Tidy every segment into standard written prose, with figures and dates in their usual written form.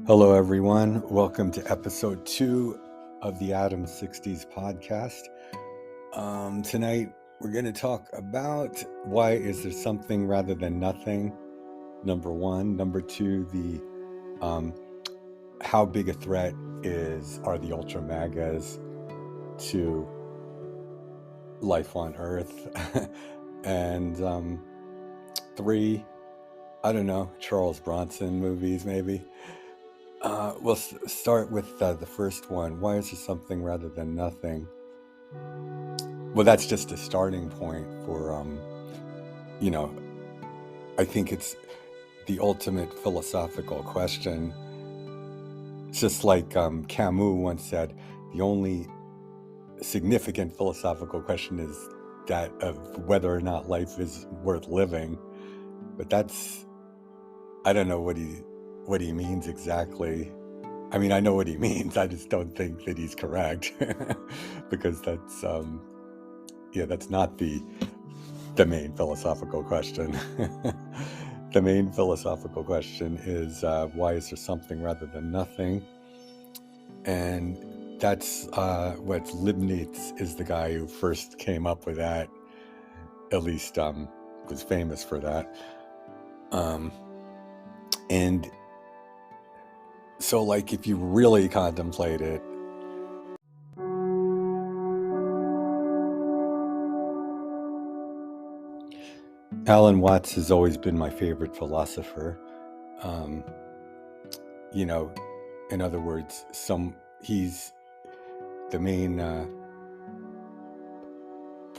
Hello, everyone. Welcome to episode 2 of the Sixties podcast. Tonight, we're going to talk about why is there something rather than nothing, number one. Number two, how big a threat are the Ultramagas to life on Earth? And three, I don't know, Charles Bronson movies, maybe. We'll start with the first one. Why is there something rather than nothing? Well, that's just a starting point for, I think it's the ultimate philosophical question. It's just like Camus once said, the only significant philosophical question is that of whether or not life is worth living. But I don't know what he means exactly. I mean, I know what he means. I just don't think that he's correct because that's not the main philosophical question. The main philosophical question is why is there something rather than nothing? And that's what Leibniz is the guy who first came up with that, at least was famous for that. And so, like, if you really contemplate it, Alan Watts has always been my favorite philosopher. In other words, he's the main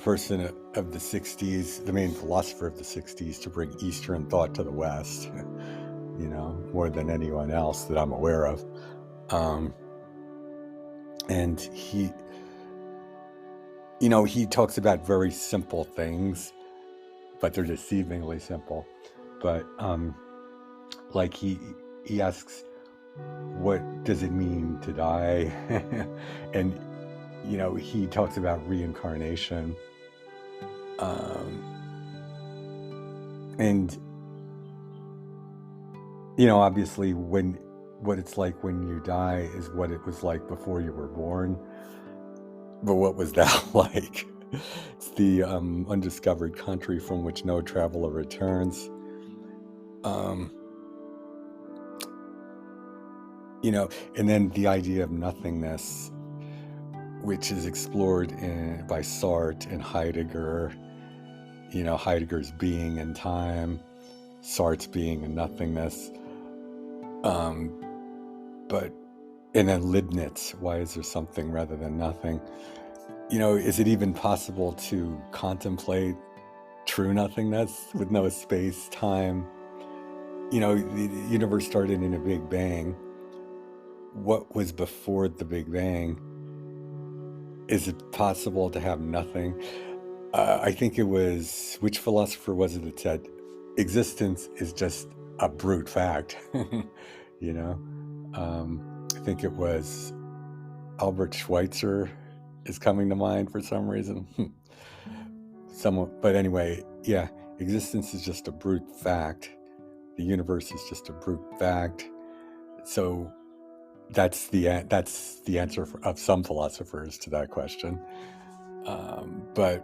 person of the 60s, the main philosopher of the 60s to bring Eastern thought to the West, more than anyone else that I'm aware of. And he talks about very simple things, but they're deceivingly simple. But like he asks, what does it mean to die? And he talks about reincarnation. And obviously what it's like when you die is what it was like before you were born. But what was that like? It's the undiscovered country from which no traveler returns. And then the idea of nothingness, which is explored by Sartre and Heidegger. Heidegger's being and time, Sartre's being and nothingness. And then Leibniz, why is there something rather than nothing? Is it even possible to contemplate true nothingness with no space, time? The universe started in a Big Bang. What was before the Big Bang? Is it possible to have nothing? I think it was, which philosopher was it that said, existence is just a brute fact? I think it was Albert Schweitzer is coming to mind for some reason. But anyway, yeah, existence is just a brute fact. The universe is just a brute fact. So that's the answer of some philosophers to that question. But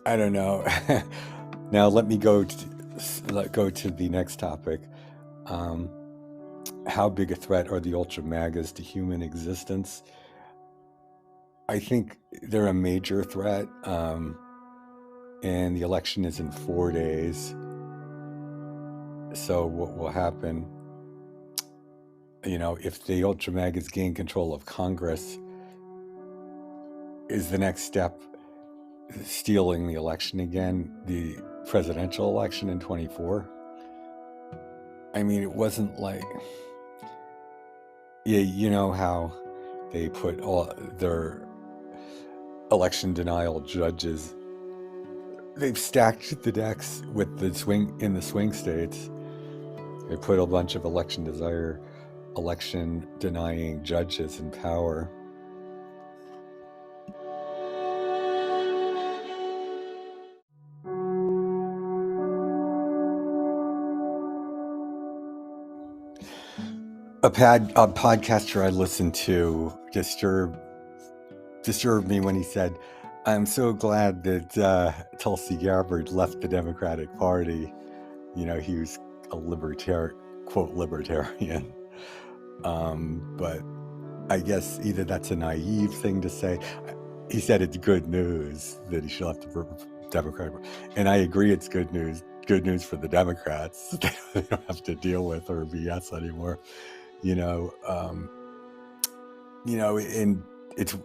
I don't know. Now let me go to the next topic. How big a threat are the Ultramagas to human existence? I think they're a major threat, and the election is in 4 days. So what will happen, if the Ultramagas gain control of Congress, is the next step stealing the election again, the presidential election in 24? I mean, it wasn't like, you know how they put all their election denial judges, they've stacked the decks with the swing states. They put a bunch of election denying judges in power. a podcaster I listened to disturbed me when he said, "I'm so glad that Tulsi Gabbard left the Democratic Party." He was a quote libertarian. But I guess either that's a naive thing to say. He said it's good news that he should left the Democratic Party, and I agree it's good news. Good news for the Democrats. They don't have to deal with her BS anymore. And it's.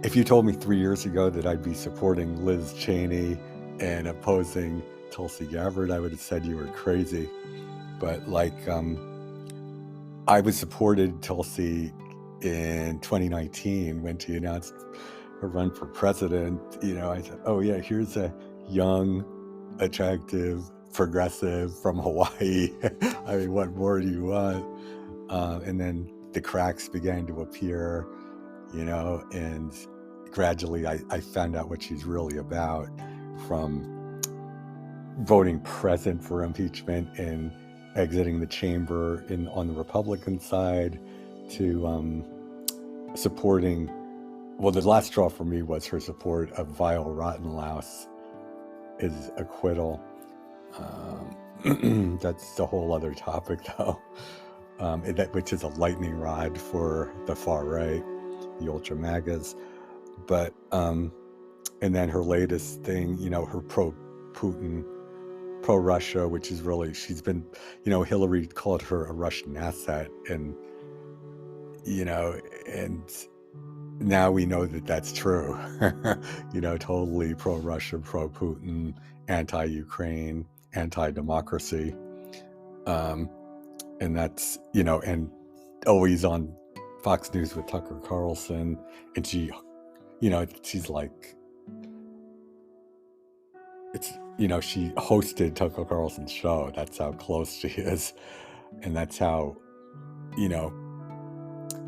If you told me 3 years ago that I'd be supporting Liz Cheney and opposing Tulsi Gabbard, I would have said you were crazy. But I was supported Tulsi in 2019 when she announced her run for president. I said, oh yeah, here's a young, attractive, progressive from Hawaii. I mean, what more do you want? And then the cracks began to appear, and gradually I found out what she's really about, from voting present for impeachment and exiting the chamber on the Republican side to supporting, well, the last straw for me was her support of Vile Rottenlaus, his acquittal. That's a whole other topic though, which is a lightning rod for the far right, the Ultramagas. But and then her latest thing, her pro-Putin, pro-Russia, which is really, she's been, Hillary called her a Russian asset, and and now we know that that's true. Totally pro-Russia, pro-Putin, anti-Ukraine, anti-democracy, and that's, and always on Fox News with Tucker Carlson, and she, she's like, it's, she hosted Tucker Carlson's show. That's how close she is, and that's how,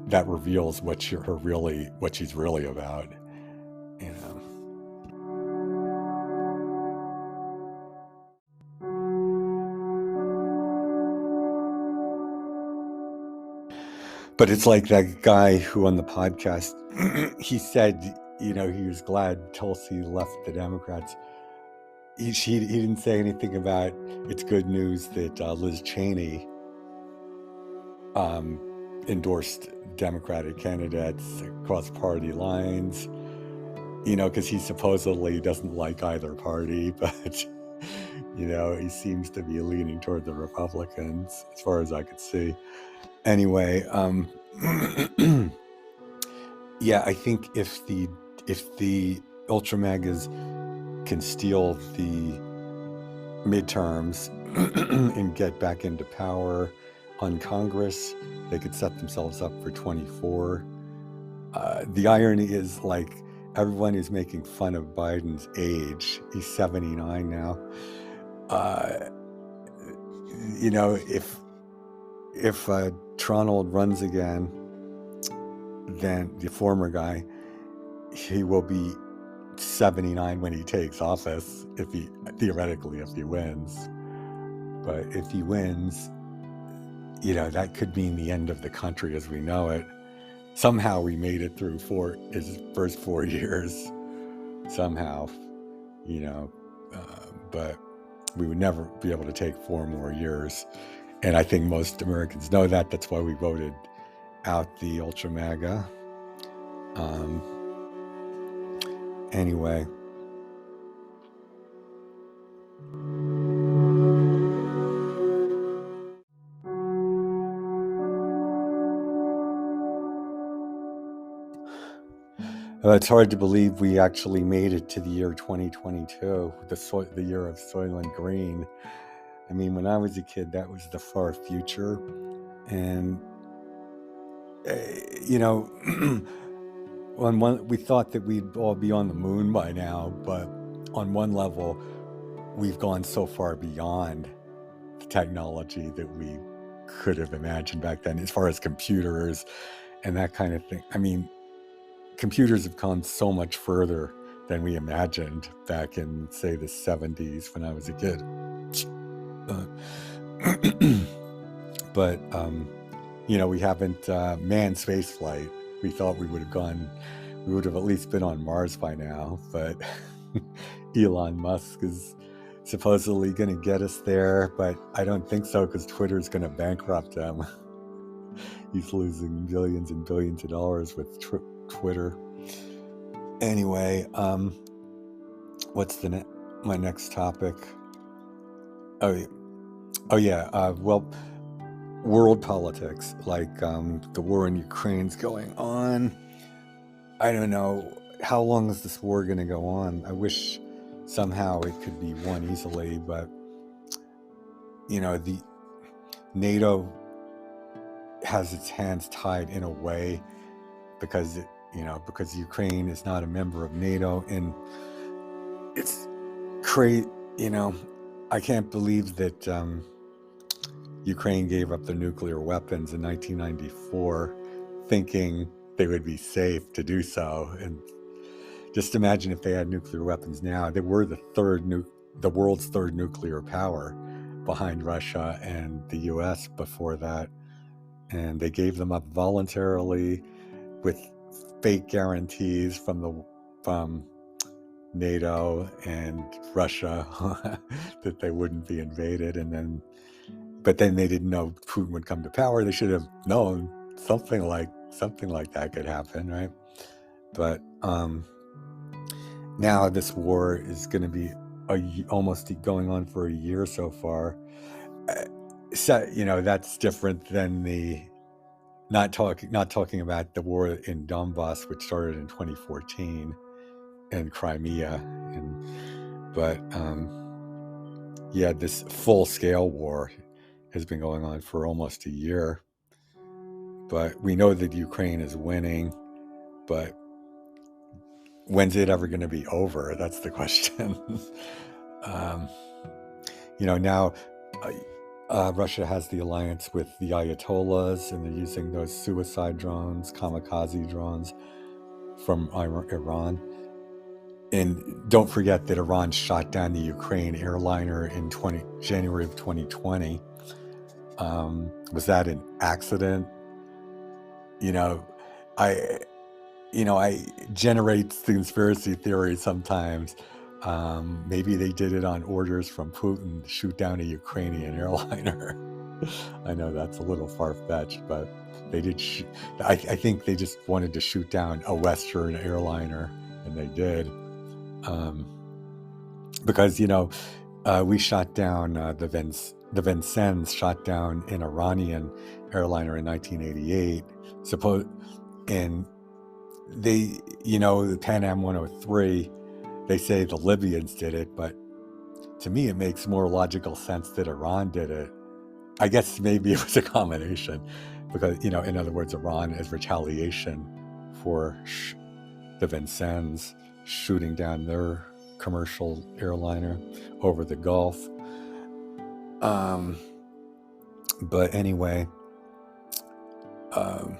that reveals what she's really about. But it's like that guy who on the podcast, he said, he was glad Tulsi left the Democrats. He didn't say anything about it's good news that Liz Cheney endorsed Democratic candidates across party lines, because he supposedly doesn't like either party, but he seems to be leaning toward the Republicans as far as I could see. Anyway, yeah, I think if the Ultramagas can steal the midterms and get back into power on Congress, they could set themselves up for 24. The irony is, everyone is making fun of Biden's age. He's 79 now. If Trump runs again, then the former guy, he will be 79 when he takes office, theoretically if he wins. But if he wins, that could mean the end of the country as we know it. Somehow we made it through his first 4 years. Somehow, but we would never be able to take 4 more years. And I think most Americans know that. That's why we voted out the Ultramaga. Anyway. It's hard to believe we actually made it to the year 2022, the year of Soylent Green. I mean, when I was a kid, that was the far future. And, we thought that we'd all be on the moon by now, but on one level, we've gone so far beyond the technology that we could have imagined back then, as far as computers and that kind of thing. I mean, computers have gone so much further than we imagined back in, say, the 70s when I was a kid. but we haven't manned space flight. We thought we would have at least been on Mars by now, but Elon Musk is supposedly going to get us there, but I don't think so, because Twitter's going to bankrupt him. He's losing billions and billions of dollars with Twitter. Anyway, what's my next topic? Oh yeah. Well, world politics, like the war in Ukraine's going on. I don't know, how long is this war going to go on? I wish somehow it could be won easily, but the NATO has its hands tied in a way, because Ukraine is not a member of NATO, and it's crazy. I can't believe that Ukraine gave up their nuclear weapons in 1994, thinking they would be safe to do so. And just imagine if they had nuclear weapons now. They were the world's third nuclear power, behind Russia and the US before that. And they gave them up voluntarily with fake guarantees from NATO and Russia that they wouldn't be invaded. But then they didn't know Putin would come to power. They should have known something like that could happen, right? But now this war is going to be almost going on for a year so far. So that's different than the not talking about the war in Donbass, which started in 2014, and Crimea, but this full-scale war has been going on for almost a year. But we know that Ukraine is winning, but when's it ever going to be over? That's the question. Now Russia has the alliance with the Ayatollahs, and they're using those suicide drones, kamikaze drones from Iran. And don't forget that Iran shot down the Ukraine airliner in January of 2020. Was that an accident? I generate conspiracy theories sometimes. Maybe they did it on orders from Putin to shoot down a Ukrainian airliner. I know that's a little far-fetched, but they did. I think they just wanted to shoot down a Western airliner, and they did. Because we shot down the Vincennes shot down an Iranian airliner in 1988. And they, the Pan Am 103, they say the Libyans did it, but to me it makes more logical sense that Iran did it. I guess maybe it was a combination, because in other words, Iran as retaliation for the Vincennes shooting down their commercial airliner over the Gulf. But anyway, so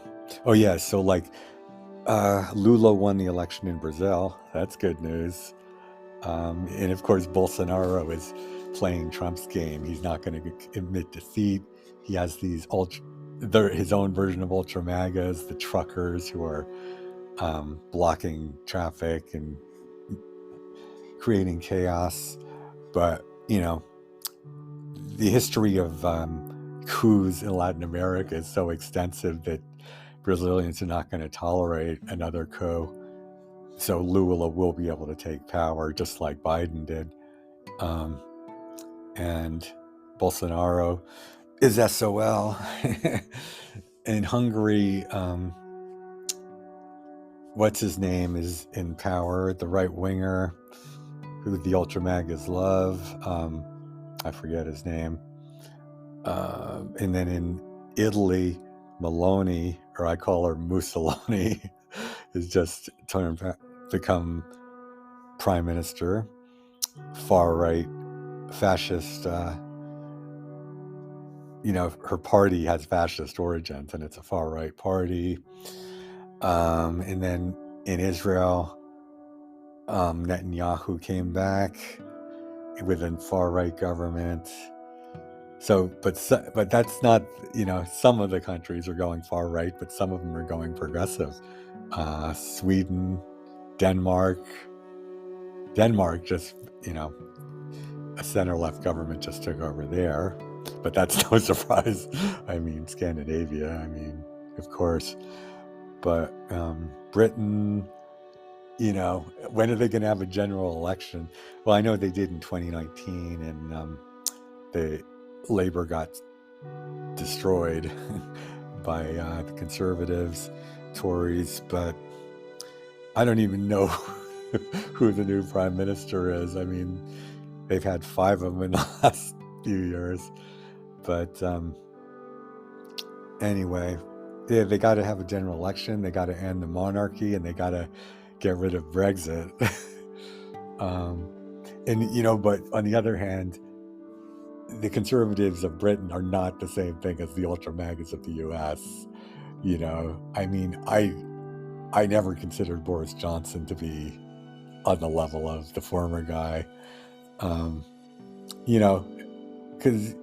Lula won the election in Brazil. That's good news. And of course, Bolsonaro is playing Trump's game. He's not going to admit defeat. He has his own version of Ultramagas, the truckers who are blocking traffic and creating chaos. But the history of coups in Latin America is so extensive that Brazilians are not going to tolerate another coup. So Lula will be able to take power just like Biden did. And Bolsonaro is SOL. In Hungary, what's his name is in power, the right winger who the Ultramagas love. I forget his name. And then in Italy, Meloni, or I call her Mussolini, is just become prime minister. Far-right fascist, her party has fascist origins, and it's a far-right party. And then in Israel, Netanyahu came back within far-right government. But that's not, some of the countries are going far right, but some of them are going progressive. Sweden, Denmark. Denmark just, a center-left government just took over there, but that's no surprise. I mean, Scandinavia, of course. But Britain, when are they going to have a general election? Well, I know they did in 2019, and the Labour got destroyed by the Conservatives, Tories, but I don't even know who the new Prime Minister is. They've had 5 of them in the last few years. But anyway, they got to have a general election. They got to end the monarchy, and they got to get rid of Brexit. But on the other hand, the Conservatives of Britain are not the same thing as the Ultramagas of the U.S. I never considered Boris Johnson to be on the level of the former guy. Because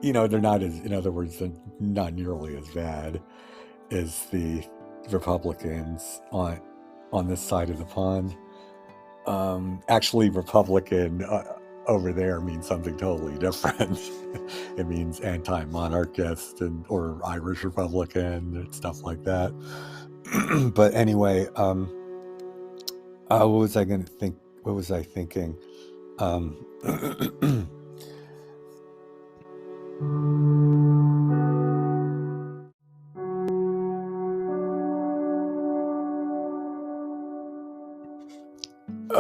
they're not in other words, they're not nearly as bad as the Republicans on this side of the pond. Actually, Republican over there means something totally different. It means anti-monarchist or Irish Republican and stuff like that. But anyway, what was I going to think? What was I thinking? Oh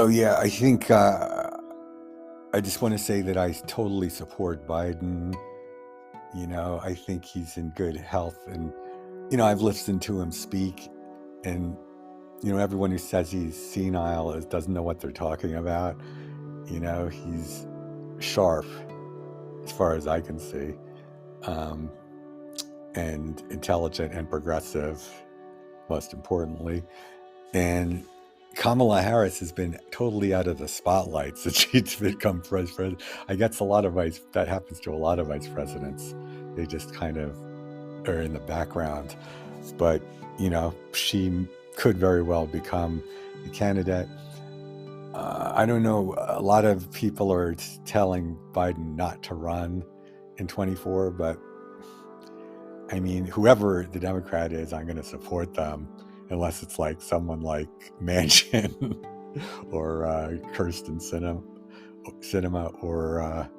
yeah, I think I just want to say that I totally support Biden. I think he's in good health, and I've listened to him speak, and everyone who says he's senile doesn't know what they're talking about. He's sharp as far as I can see, and intelligent and progressive, most importantly. And Kamala Harris has been totally out of the spotlight since she's become president. I guess that happens to a lot of vice presidents. They just kind of are in the background. But, she could very well become the candidate. I don't know. A lot of people are telling Biden not to run in 24, but whoever the Democrat is, I'm going to support them, unless it's like someone like Manchin or Kirsten Sinema, or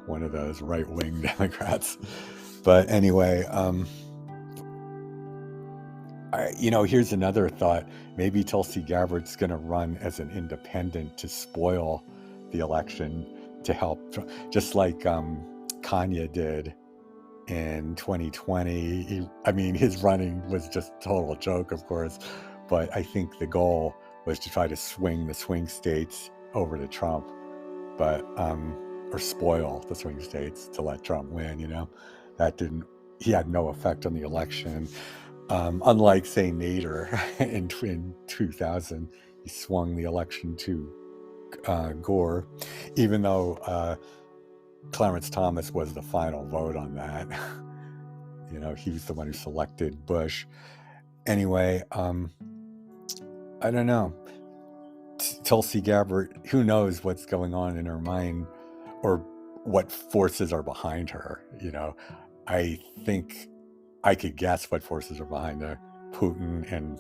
one of those right-wing Democrats. But anyway, here's another thought. Maybe Tulsi Gabbard's going to run as an independent to spoil the election, to help, just like Kanye did in 2020. His running was just a total joke, of course, but I think the goal was to try to swing the swing states over to Trump, or spoil the swing states to let Trump win. He had no effect on the election. Unlike, say, Nader in 2000, he swung the election to Gore, even though Clarence Thomas was the final vote on that. He was the one who selected Bush. Anyway, I don't know. Tulsi Gabbard, who knows what's going on in her mind, or what forces are behind her. I think I could guess what forces are behind her. Putin and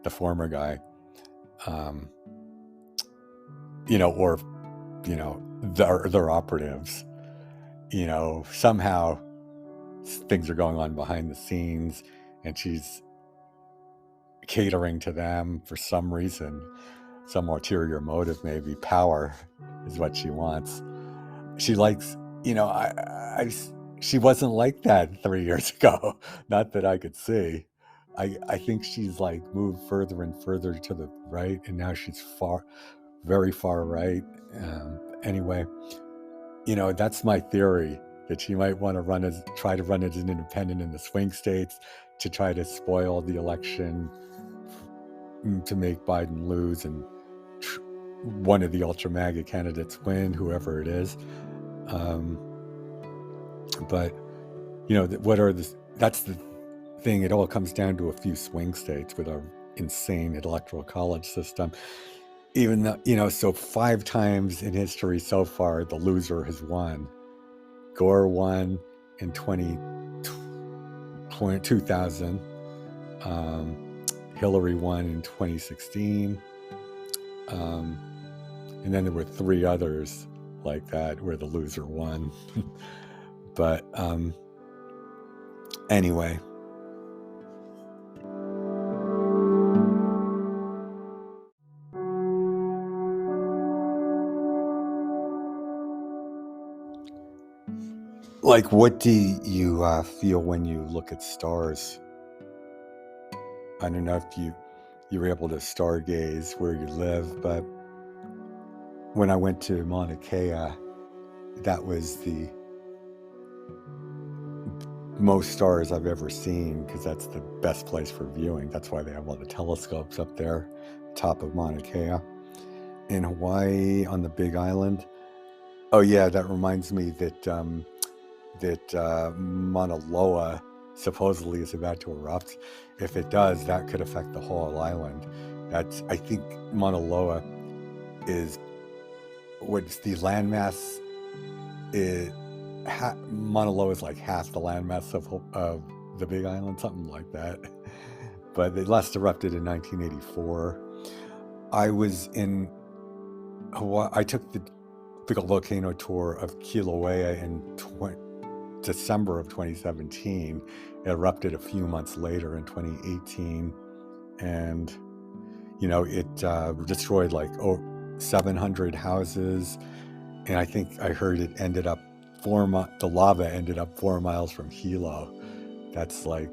the former guy. Or their operatives. Somehow things are going on behind the scenes, and she's catering to them for some reason, some ulterior motive, maybe. Power is what she wants. She likes, she wasn't like that 3 years ago. Not that I could see. I think she's moved further and further to the right, and now she's very far right. Anyway, that's my theory, that she might want to try to run as an independent in the swing states, to try to spoil the election, to make Biden lose and one of the Ultramaga candidates win, whoever it is. But that's the thing. It all comes down to a few swing states with our insane electoral college system. Even though, so 5 times in history so far, the loser has won. Gore won in 2000. Hillary won in 2016. And then there were 3 others like that where the loser won. But anyway. Like, what do you feel when you look at stars? I don't know if you're able to stargaze where you live, but when I went to Mauna Kea, that was the most stars I've ever seen, because that's the best place for viewing. That's why they have all the telescopes up there, top of Mauna Kea. In Hawaii, on the Big Island. Oh yeah, that reminds me that Mauna Loa supposedly is about to erupt. If it does, that could affect the whole island. I think Mauna Loa is what's the landmass. Mauna Loa is like half the landmass of the Big Island, something like that. But it last erupted in 1984. I was in Hawaii. I took the volcano tour of Kilauea in December of 2017. It erupted a few months later in 2018, and it destroyed like 700 houses, and I think I heard it ended up the lava ended up 4 miles from Hilo. That's like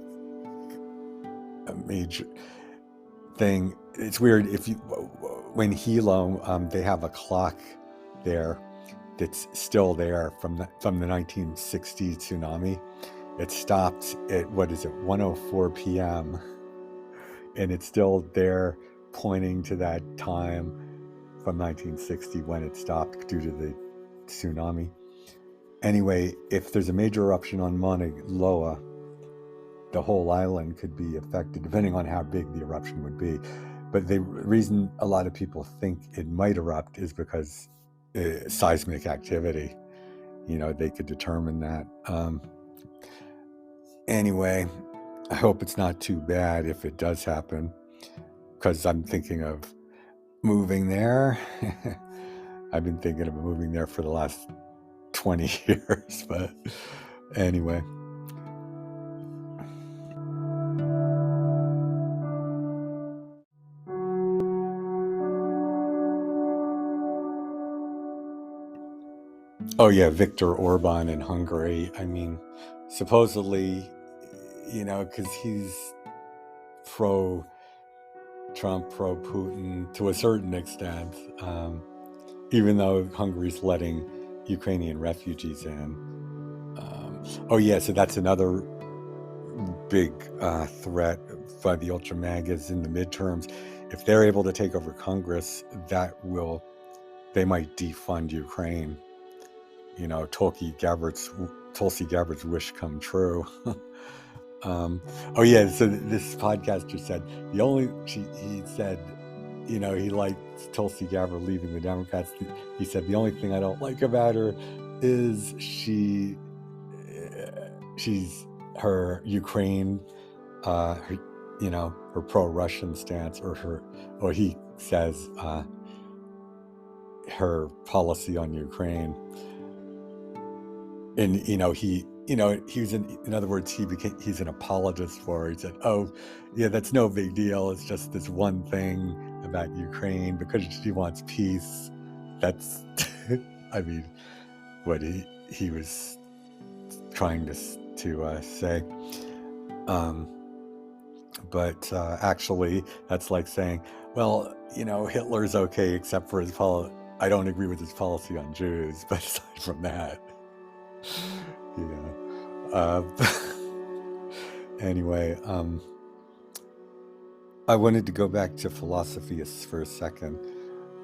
a major thing. It's weird when Hilo, they have a clock there that's still there from the 1960 tsunami. It stopped at 1:04 p.m. and it's still there, pointing to that time from 1960 when it stopped due to the tsunami. Anyway, if there's a major eruption on Mauna Loa, the whole island could be affected, depending on how big the eruption would be. But the reason a lot of people think it might erupt is because seismic activity. They could determine that. Anyway, I hope it's not too bad if it does happen, because I'm thinking of moving there. I've been thinking of moving there for the last 20 years, but anyway. Oh yeah, Viktor Orban in Hungary. I mean, supposedly, because he's pro-Trump, pro-Putin to a certain extent, even though Hungary's letting Ukrainian refugees in. So that's another big threat by the Ultramagas in the midterms. If they're able to take over Congress, they might defund Ukraine. Tulsi Gabbard's wish come true. So this podcaster said he said, he liked Tulsi Gabbard leaving the Democrats. He said, the only thing I don't like about her is she's her Ukraine, her pro-Russian stance, or he says her policy on Ukraine. And he was in other words, he's an apologist for her. He said, oh yeah, that's no big deal, it's just this one thing about Ukraine because she wants peace. That's I mean what he was trying to say. But actually that's like saying, well, Hitler's okay except for his policy. I don't agree with his policy on Jews, but aside from that, anyway, I wanted to go back to philosophy for a second.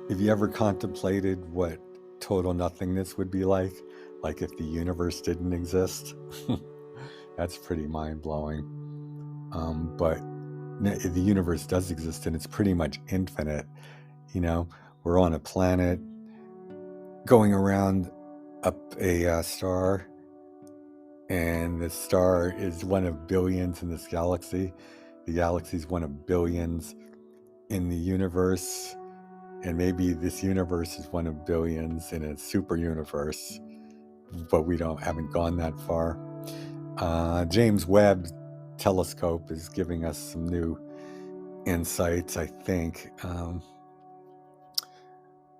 Have you ever contemplated what total nothingness would be like? like if the universe didn't exist. That's pretty mind-blowing. But the universe does exist, and it's pretty much infinite. We're on a planet going around up a star, and the star is one of billions in this galaxy. The galaxy is one of billions in the universe, and maybe this universe is one of billions in a super universe, but we haven't gone that far. James Webb telescope is giving us some new insights, I think.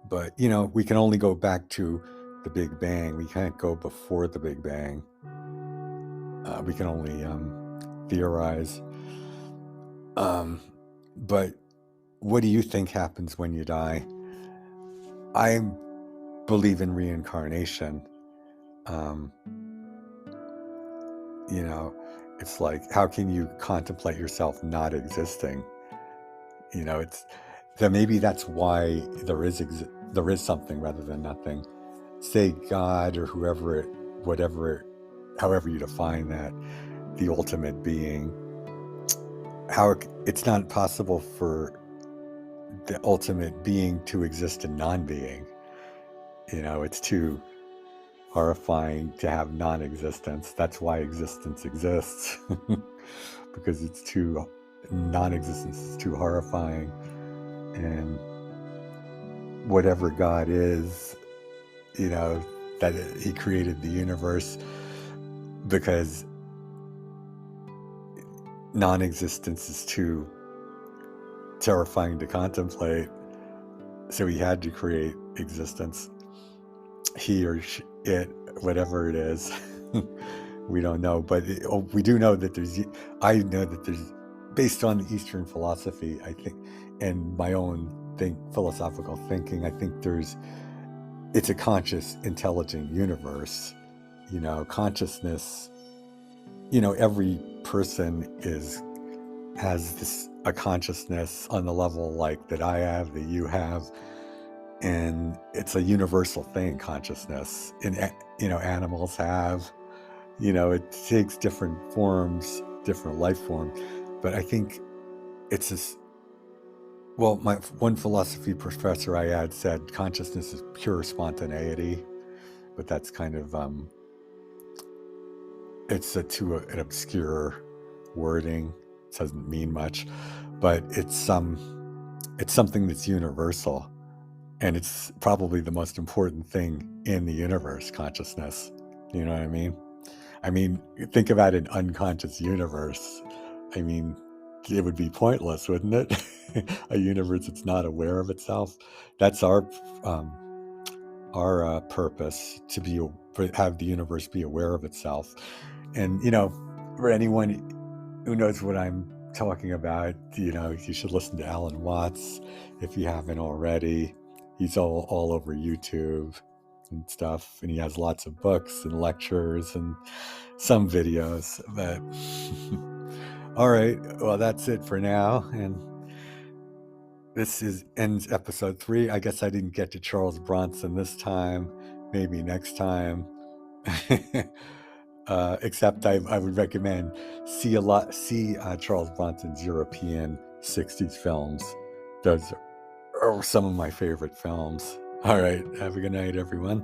But we can only go back to the Big Bang. We can't go before the Big Bang. We can only theorize. But what do you think happens when you die? I believe in reincarnation. It's like, how can you contemplate yourself not existing? Maybe that's why there is something rather than nothing. Say God or however you define that, the ultimate being. How it's not possible for the ultimate being to exist in non-being. It's too horrifying to have non-existence. That's why existence exists. Because non-existence is too horrifying. And whatever God is, that he created the universe because non-existence is too terrifying to contemplate. So he had to create existence. He or it, whatever it is, we don't know. But we do know that I know that there's, based on the Eastern philosophy, I think, and my own philosophical thinking, I think it's a conscious, intelligent universe. Consciousness, every person has a consciousness on the level like that I have, that you have, and it's a universal thing, consciousness. And animals have, it takes different forms, different life forms, but I think it's this. Well, my one philosophy professor I had said consciousness is pure spontaneity, but that's kind of it's an obscure wording. It doesn't mean much, but it's something that's universal, and it's probably the most important thing in the universe, consciousness. You know what I mean? Think about an unconscious universe. It would be pointless, wouldn't it? A universe that's not aware of itself. That's our purpose, to have the universe be aware of itself. And for anyone who knows what I'm talking about, you should listen to Alan Watts if you haven't already. He's all over YouTube and stuff, and he has lots of books and lectures and some videos. But all right, well, that's it for now, and this ends episode 3. I guess I didn't get to Charles Bronson this time. Maybe next time. Except I would recommend see Charles Bronson's European 60s films. Those are some of my favorite films. All right, have a good night, everyone.